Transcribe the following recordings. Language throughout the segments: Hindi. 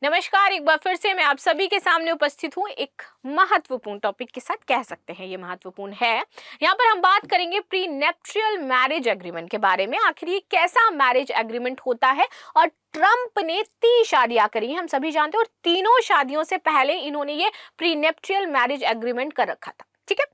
नमस्कार, एक बार फिर से मैं आप सभी के सामने उपस्थित हूँ एक महत्वपूर्ण टॉपिक के साथ। कह सकते हैं ये महत्वपूर्ण है। यहाँ पर हम बात करेंगे प्री नेप्ट्रियल मैरिज एग्रीमेंट के बारे में। आखिर ये कैसा मैरिज एग्रीमेंट होता है और ट्रंप ने 3 शादियां करी हैं, हम सभी जानते हैं, और तीनों शादियों से पहले इन्होंने ये प्री नेप्ट्रियल मैरिज एग्रीमेंट कर रखा था। ठीक है,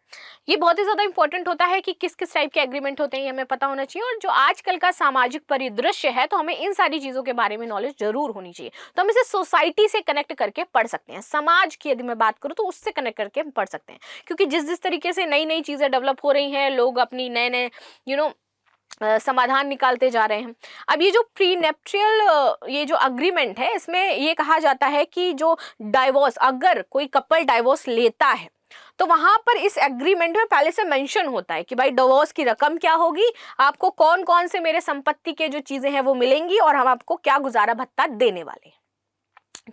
ये बहुत ही ज्यादा इंपॉर्टेंट होता है कि किस किस टाइप के एग्रीमेंट होते हैं, ये हमें पता होना चाहिए। और जो आजकल का सामाजिक परिदृश्य है, तो हमें इन सारी चीजों के बारे में नॉलेज जरूर होनी चाहिए। तो हम इसे सोसाइटी से कनेक्ट करके पढ़ सकते हैं, समाज की यदि मैं बात करूं तो उससे कनेक्ट करके हम पढ़ सकते हैं। क्योंकि जिस जिस तरीके से नई नई चीजें डेवलप हो रही हैं, लोग अपनी नए नए समाधान निकालते जा रहे हैं। अब ये जो प्री नेप्ट्रियल ये जो अग्रीमेंट है, इसमें ये कहा जाता है कि जो डाइवोर्स, अगर कोई कपल डाइवोर्स लेता है तो वहां पर इस एग्रीमेंट में पहले से मेंशन होता है कि भाई डिवोर्स की रकम क्या होगी, आपको कौन कौन से मेरे संपत्ति के जो चीजें हैं वो मिलेंगी, और हम आपको क्या गुजारा भत्ता देने वाले हैं।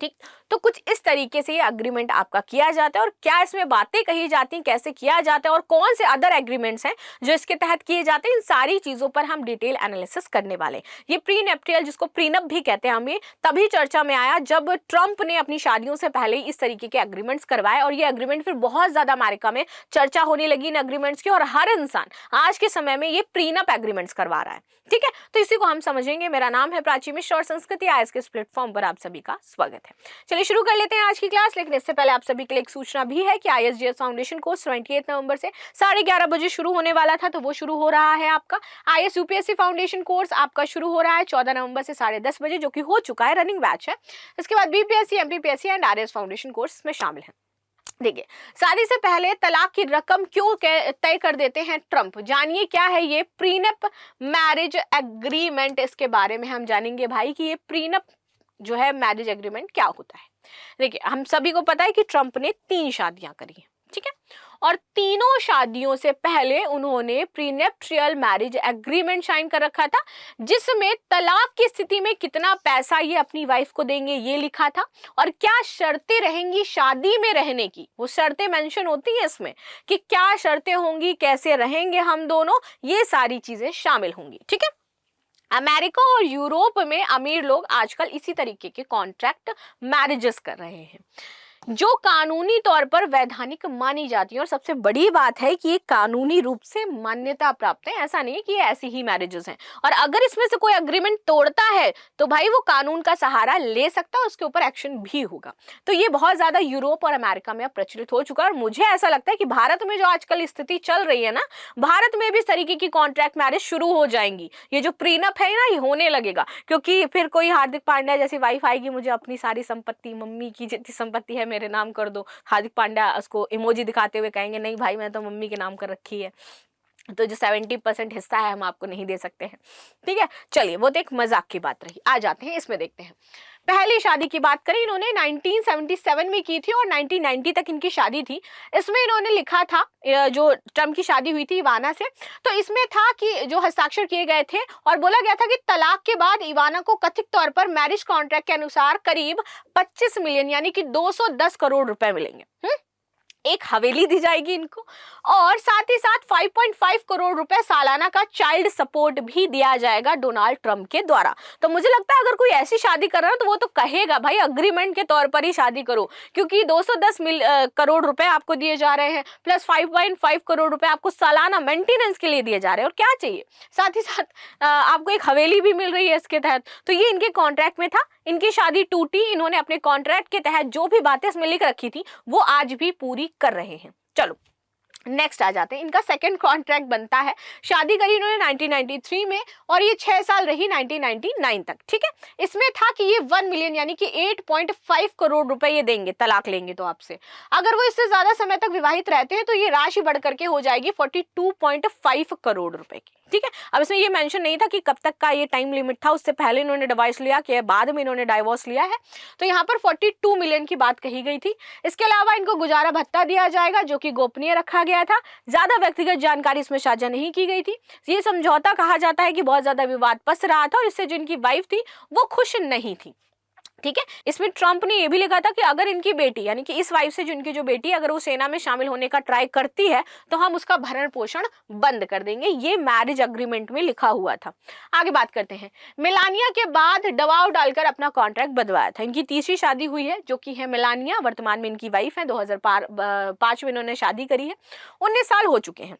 ठीक, तो कुछ इस तरीके से ये अग्रीमेंट आपका किया जाता है। और क्या इसमें बातें कही जाती हैं, कैसे किया जाता है, और कौन से अदर एग्रीमेंट्स हैं जो इसके तहत किए जाते हैं, इन सारी चीजों पर हम डिटेल एनालिसिस करने वाले हैं। ये प्री नेप्ट्रियल, जिसको प्रीनप भी कहते हैं, हम ये तभी चर्चा में आया जब ट्रंप ने अपनी शादियों से पहले इस तरीके के एग्रीमेंट्स करवाए, और ये एग्रीमेंट फिर बहुत ज्यादा अमेरिका में चर्चा होने लगी इन एग्रीमेंट्स की, और हर इंसान आज के समय में ये प्रीनप एग्रीमेंट्स करवा रहा है। ठीक है, तो इसी को हम समझेंगे। मेरा नाम है प्राची मिश्र और संस्कृति आईएएस के इस प्लेटफॉर्म पर आप सभी का स्वागत है। चलिए शुरू कर लेते हैं आज की क्लास। लेकिन इससे पहले आप सभी के लिए एक सूचना भी है कि आईएएस फाउंडेशन कोर्स 28 नवंबर से 11:30 बजे शुरू होने वाला था, तो वो शुरू हो रहा है। आपका आईएएस यूपीएससी फाउंडेशन कोर्स आपका शुरू हो रहा है 14 नवंबर से 10:30 बजे, जो कि हो चुका है, रनिंग बैच है। इसके बाद BPSC, MPPSC and RAS foundation course में शामिल है। देखिए, शादी से पहले तलाक की रकम क्यों तय कर देते हैं ट्रंप, जानिए क्या है ये प्रीनप मैरिज एग्रीमेंट। इसके बारे में हम जानेंगे भाई कि ये प्रीनप जो है मैरिज एग्रीमेंट क्या होता है। देखिए, हम सभी को पता है कि ट्रंप ने 3 शादियां करी हैं, ठीक है, और तीनों शादियों से पहले उन्होंने प्रीनेप्ट्रियल मैरिज एग्रीमेंट साइन कर रखा था, जिसमें तलाक की स्थिति में कितना पैसा ये अपनी वाइफ को देंगे ये लिखा था, और क्या शर्तें रहेंगी शादी में रहने की, वो शर्तें मेंशन होती है इसमें कि क्या शर्तें होंगी, कैसे रहेंगे हम दोनों, ये सारी चीजें शामिल होंगी। ठीक है, अमेरिका और यूरोप में अमीर लोग आजकल इसी तरीके के कॉन्ट्रैक्ट मैरिजेस कर रहे हैं, जो कानूनी तौर पर वैधानिक मानी जाती है। और सबसे बड़ी बात है कि ये कानूनी रूप से मान्यता प्राप्त है, ऐसा नहीं है कि ये ऐसी ही मैरिजेस हैं। और अगर इसमें से कोई अग्रीमेंट तोड़ता है तो भाई वो कानून का सहारा ले सकता है, उसके ऊपर एक्शन भी होगा। तो ये बहुत ज्यादा यूरोप और अमेरिका में अब प्रचलित हो चुका है। और मुझे ऐसा लगता है कि भारत में जो आजकल स्थिति चल रही है ना, भारत में भी इस तरीके की कॉन्ट्रैक्ट मैरिज शुरू हो जाएंगी। ये जो प्रीनप है ना, ये होने लगेगा, क्योंकि फिर कोई हार्दिक पांड्या जैसी वाइफ आएगी, मुझे अपनी सारी संपत्ति, मम्मी की जितनी संपत्ति है मेरे नाम कर दो। हार्दिक पांड्या उसको इमोजी दिखाते हुए कहेंगे, नहीं भाई मैं तो मम्मी के नाम कर रखी है, तो जो 70% हिस्सा है हम आपको नहीं दे सकते हैं। ठीक है, चलिए वो तो एक मजाक की बात रही। आ जाते हैं इसमें, देखते हैं। पहली शादी की बात करें, इन्होंने 1977 में की थी और 1990 तक इनकी शादी थी। इसमें इन्होंने लिखा था, जो ट्रम्प की शादी हुई थी इवाना से, तो इसमें था कि जो हस्ताक्षर किए गए थे और बोला गया था कि तलाक के बाद इवाना को कथित तौर पर मैरिज कॉन्ट्रैक्ट के अनुसार करीब 25 मिलियन यानी कि 210 करोड़ रुपए मिलेंगे। एक हवेली दी जाएगी इनको, और साथ ही साथ 5.5 करोड़ रुपए सालाना का चाइल्ड सपोर्ट भी दिया जाएगा डोनाल्ड ट्रंप के द्वारा। तो मुझे लगता है अगर कोई ऐसी शादी कर रहा है तो वो तो कहेगा भाई अग्रीमेंट के तौर पर ही शादी करो, क्योंकि 210 करोड़ रुपए आपको दिए जा रहे हैं, प्लस 5.5 करोड़ रुपए आपको सालाना मेंटेनेंस के लिए दिए जा रहे हैं, और क्या चाहिए, साथ ही साथ आपको एक हवेली भी मिल रही है इसके तहत। तो ये इनके कॉन्ट्रैक्ट में था। इनकी शादी टूटी, इन्होंने अपने कॉन्ट्रैक्ट के तहत जो भी बातें इसमें लिख रखी थी वो आज भी पूरी कर रहे हैं। चलो नेक्स्ट आ जाते हैं। इनका सेकंड कॉन्ट्रैक्ट बनता है, शादी करी इन्होंने 1993 में और ये 6 साल रही 1999 तक। ठीक है, इसमें था कि ये 1 मिलियन यानी कि 8.5 करोड़ रुपए ये देंगे तलाक लेंगे तो आपसे। अगर वो इससे ज्यादा समय तक विवाहित रहते हैं तो ये राशि बढ़ करके हो जाएगी 42.5 करोड़ रुपए की। ठीक है, अब इसमें ये मेंशन नहीं था कि कब तक का ये टाइम लिमिट था, उससे पहले इन्होंने डिवोर्स लिया कि बाद में इन्होंने डाइवोर्स लिया है, तो यहाँ पर 42 मिलियन की बात कही गई थी। इसके अलावा इनको गुजारा भत्ता दिया जाएगा, जो कि गोपनीय रखा गया था, ज्यादा व्यक्तिगत जानकारी इसमें साझा नहीं की गई थी। ये समझौता कहा जाता है कि बहुत ज्यादा विवाद पस रहा था और इससे जो इनकी वाइफ थी वो खुश नहीं थी। ठीक है। इसमें ट्रंप ने ये भी लिखा था कि अगर इनकी बेटी यानी कि इस वाइफ से जिनकी जो बेटी अगर वो सेना में शामिल होने का ट्राई करती है तो हम उसका भरण पोषण बंद कर देंगे। ये मैरिज अग्रीमेंट में लिखा हुआ था। आगे बात करते हैं। मेलानिया के बाद दबाव डालकर अपना कॉन्ट्रैक्ट बदलवाया था। इनकी तीसरी शादी हुई है जो कि है मेलानिया, वर्तमान में इनकी वाइफ है। 2005 में इन्होंने शादी करी है। 19 साल हो चुके हैं।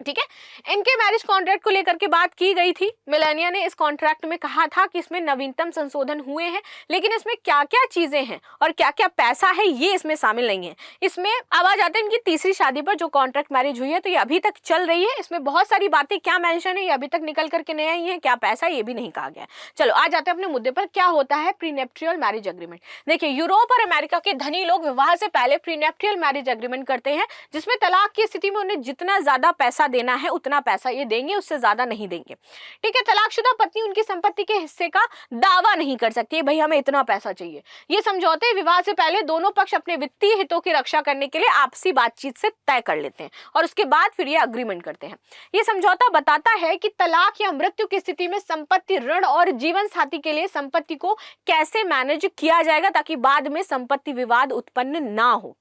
ठीक है। इनके मैरिज कॉन्ट्रैक्ट को लेकर के बात की गई थी। मेलानिया ने इस कॉन्ट्रैक्ट में कहा था कि इसमें नवीनतम संशोधन हुए हैं, लेकिन इसमें क्या क्या चीजें हैं और क्या क्या पैसा है ये इसमें शामिल नहीं है। इसमें अब आ जाते हैं इनकी तीसरी शादी पर जो कॉन्ट्रैक्ट मैरिज हुई है, तो ये अभी तक चल रही है। इसमें बहुत सारी बातें क्या मेंशन है ये अभी तक निकल करके नहीं आई है, क्या पैसा ये भी नहीं कहा गया। चलो आ जाते हैं अपने मुद्दे पर। क्या होता है प्रीनेप्टियल मैरिज एग्रीमेंट। देखिए, यूरोप और अमेरिका के धनी लोग विवाह से पहले प्रीनेप्टियल मैरिज एग्रीमेंट करते हैं, जिसमें तलाक की स्थिति में उन्हें जितना ज्यादा पैसा देना है उतना पैसा ये देंगे, उससे ज्यादा नहीं देंगे। ठीक है। तलाकशुदा पत्नी उनकी संपत्ति के हिस्से का दावा नहीं कर सकती, भाई हमें इतना पैसा चाहिए। ये समझौते विवाह से पहले दोनों पक्ष अपने वित्तीय हितों की रक्षा करने के लिए आपसी बातचीत से तय कर लेते हैं और उसके बाद फिर ये अग्रीमेंट करते हैं। ये समझौता बताता है कि तलाक या मृत्यु की स्थिति में संपत्ति, ऋण और जीवन साथी के लिए संपत्ति को कैसे मैनेज किया जाएगा ताकि बाद में संपत्ति विवाद उत्पन्न ना हो।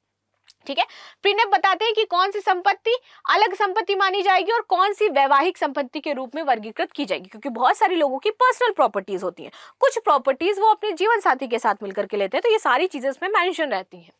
ठीक है। प्रीनेप बताते हैं कि कौन सी संपत्ति अलग संपत्ति मानी जाएगी और कौन सी वैवाहिक संपत्ति के रूप में वर्गीकृत की जाएगी, क्योंकि बहुत सारे लोगों की पर्सनल प्रॉपर्टीज होती हैं। कुछ प्रॉपर्टीज वो अपने जीवन साथी के साथ मिलकर के लेते हैं, तो ये सारी चीजें इसमें मेंशन रहती हैं।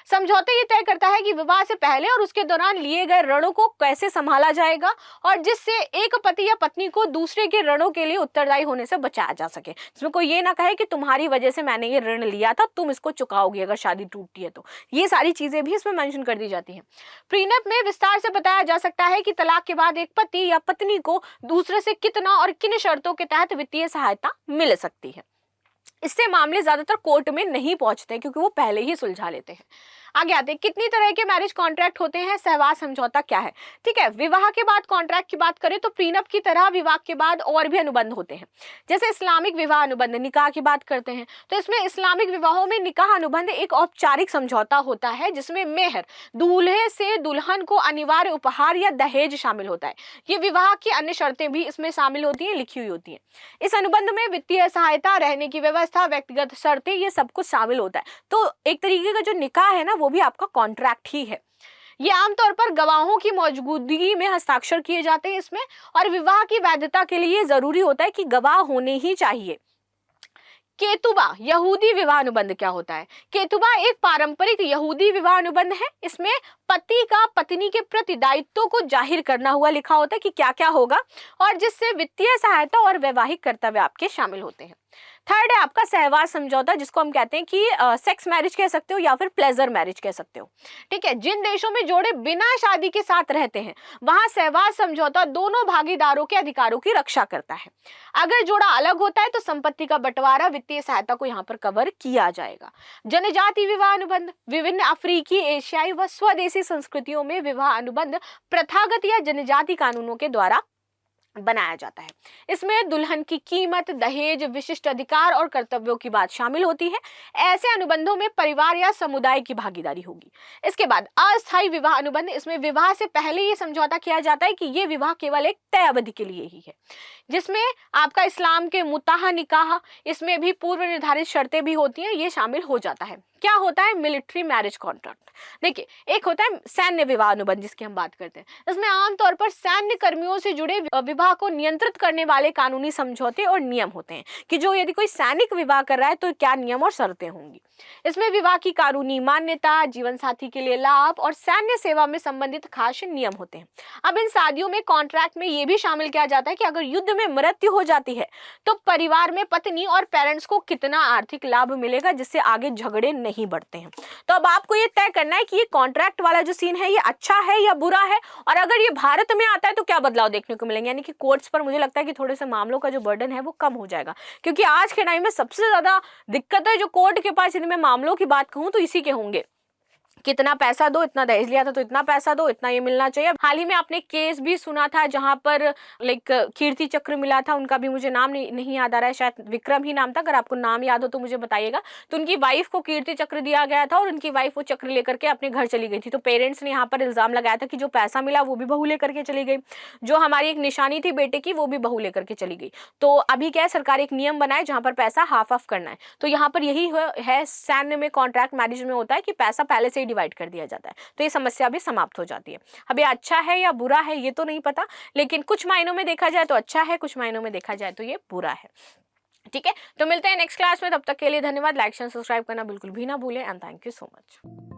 समझौता ये तय करता है कि विवाह से पहले और उसके दौरान लिए गए ऋणों को कैसे संभाला जाएगा और जिससे एक पति या पत्नी को दूसरे के ऋणों के लिए उत्तरदायी होने से बचाया जा सके। इसमें कोई ये ना कहे कि तुम्हारी वजह से मैंने ये ऋण लिया था, तुम इसको चुकाओगे अगर शादी टूटती है तो। ये सारी चीजें भी इसमें मेंशन कर दी जाती हैं। प्रीनेप में विस्तार से बताया जा सकता है कि तलाक के बाद एक पति या पत्नी को दूसरे से कितना और किन शर्तों के तहत वित्तीय सहायता मिल सकती है। इससे मामले ज्यादातर कोर्ट में नहीं पहुंचते क्योंकि वो पहले ही सुलझा लेते हैं। आगे आते हैं, कितनी तरह के मैरिज कॉन्ट्रैक्ट होते हैं, सहवास समझौता क्या है। ठीक है। विवाह के बाद कॉन्ट्रैक्ट की बात करें तो प्रीनप की तरह विवाह के बाद और भी अनुबंध होते हैं, जैसे इस्लामिक विवाह अनुबंध, निकाह की बात करते हैं तो इसमें इस्लामिक विवाहों में निकाह अनुबंध एक औपचारिक समझौता होता है जिसमें मेहर, दूल्हे से दुल्हन को अनिवार्य उपहार या दहेज शामिल होता है। ये विवाह की अन्य शर्तें भी इसमें शामिल होती हैं, लिखी हुई होती हैं। इस अनुबंध में वित्तीय सहायता, रहने की व्यवस्था, व्यक्तिगत शर्तें, ये सब कुछ शामिल होता है। तो एक तरीके का जो निकाह है ना वो भी आपका कॉन्ट्रैक्ट ही है। ये आमतौर पर गवाहों की मौजूदगी में हस्ताक्षर किए जाते हैं इसमें, और विवाह की वैधता के लिए जरूरी होता है कि गवाह होने ही चाहिए। केतुबा यहूदी विवाह अनुबंध क्या होता है। केतुबा एक पारंपरिक यहूदी विवाह अनुबंध है। इसमें पति का पत्नी के प्रति दायित्व को जाहिर करना हुआ लिखा होता है कि क्या क्या होगा और जिससे वित्तीय सहायता और वैवाहिक कर्तव्य आपके शामिल होते हैं। थर्ड है आपका सहवास समझौता, जिसको हम कहते हैं कि सेक्स मैरिज कह सकते हो या फिर प्लेजर मैरिज कह सकते हो। ठीक है। जिन देशों में जोड़े बिना शादी के साथ रहते हैं वहां सहवास समझौता दोनों भागीदारों के अधिकारों की रक्षा करता है। अगर जोड़ा अलग होता है तो संपत्ति का बंटवारा, वित्तीय सहायता को यहाँ पर कवर किया जाएगा। जनजाति विवाह अनुबंध, विभिन्न अफ्रीकी, एशियाई व स्वदेशी संस्कृतियों में विवाह अनुबंध प्रथागत या जनजाति कानूनों के द्वारा बनाया जाता है। इसमें दुल्हन की कीमत, दहेज, विशिष्ट अधिकार और कर्तव्यों की बात शामिल होती है। ऐसे अनुबंधों में परिवार या समुदाय की भागीदारी होगी। इसके बाद अस्थायी विवाह अनुबंध, इसमें विवाह से पहले ये समझौता किया जाता है कि ये विवाह केवल एक तय अवधि के लिए ही है, जिसमें आपका इस्लाम के मुताह निकाह, इसमें भी पूर्व निर्धारित शर्तें भी होती हैं, ये शामिल हो जाता है। क्या होता है मिलिट्री मैरिज कॉन्ट्रैक्ट। देखिए, एक होता है सैन्य विवाह अनुबंध जिसकी हम बात करते हैं। इसमें आमतौर पर सैन्य कर्मियों से जुड़े विवाह को नियंत्रित करने वाले कानूनी समझौते और नियम होते हैं कि जो यदि कोई सैनिक विवाह कर रहा है तो क्या नियम और शर्तें होंगी। इसमें विवाह की कानूनी मान्यता, जीवन साथी के लिए लाभ और सैन्य सेवा में संबंधित खास नियम होते हैं। अब इन शादियों में कॉन्ट्रैक्ट में ये भी शामिल किया जाता है कि अगर युद्ध में मृत्यु हो जाती है तो परिवार में पत्नी और पेरेंट्स को कितना आर्थिक लाभ मिलेगा, जिससे आगे झगड़े नहीं बढ़ते हैं। तो अब आपको ये तय करना है कि ये कॉन्ट्रैक्ट वाला जो सीन है ये अच्छा है या बुरा है, और अगर ये भारत में आता है तो क्या बदलाव देखने को मिलेंगे। यानी कि कोर्ट्स पर मुझे लगता है कि थोड़े से मामलों का जो बर्डन है वो कम हो जाएगा, क्योंकि आज के टाइम में सबसे ज्यादा दिक्कत है जो कोर्ट के पास, यदि मैं मामलों की बात कहूं तो इसी के होंगे कितना पैसा दो, इतना दहेज लिया था तो इतना पैसा दो, इतना ये मिलना चाहिए। हाल ही में आपने केस भी सुना था जहां पर लाइक कीर्ति चक्र मिला था, उनका भी मुझे नाम नहीं याद आ रहा है, शायद विक्रम ही नाम था, अगर आपको नाम याद हो तो मुझे बताइएगा। तो उनकी वाइफ को कीर्ति चक्र दिया गया था और उनकी वाइफ वो चक्र लेकर के अपने घर चली गई थी। तो पेरेंट्स ने यहाँ पर इल्जाम लगाया था कि जो पैसा मिला वो भी बहू लेकर के चली गई, जो हमारी एक निशानी थी बेटे की वो भी बहू लेकर के चली गई। तो अभी क्या है, सरकार एक नियम बनाए जहां पर पैसा हाफ ऑफ करना है। तो यहाँ पर यही है सैन्य में, कॉन्ट्रैक्ट मैरिज में होता है कि पैसा पहले से ही डिवाइड कर दिया जाता है, तो ये समस्या भी समाप्त हो जाती है। अब ये अच्छा है या बुरा है ये तो नहीं पता, लेकिन कुछ मायनों में देखा जाए तो अच्छा है, कुछ मायनों में देखा जाए तो ये बुरा है। ठीक है, तो मिलते हैं नेक्स्ट क्लास में, तब तक के लिए धन्यवाद। लाइक शेयर सब्सक्राइब करना बिल्कुल भी ना भूलें and thank you so much.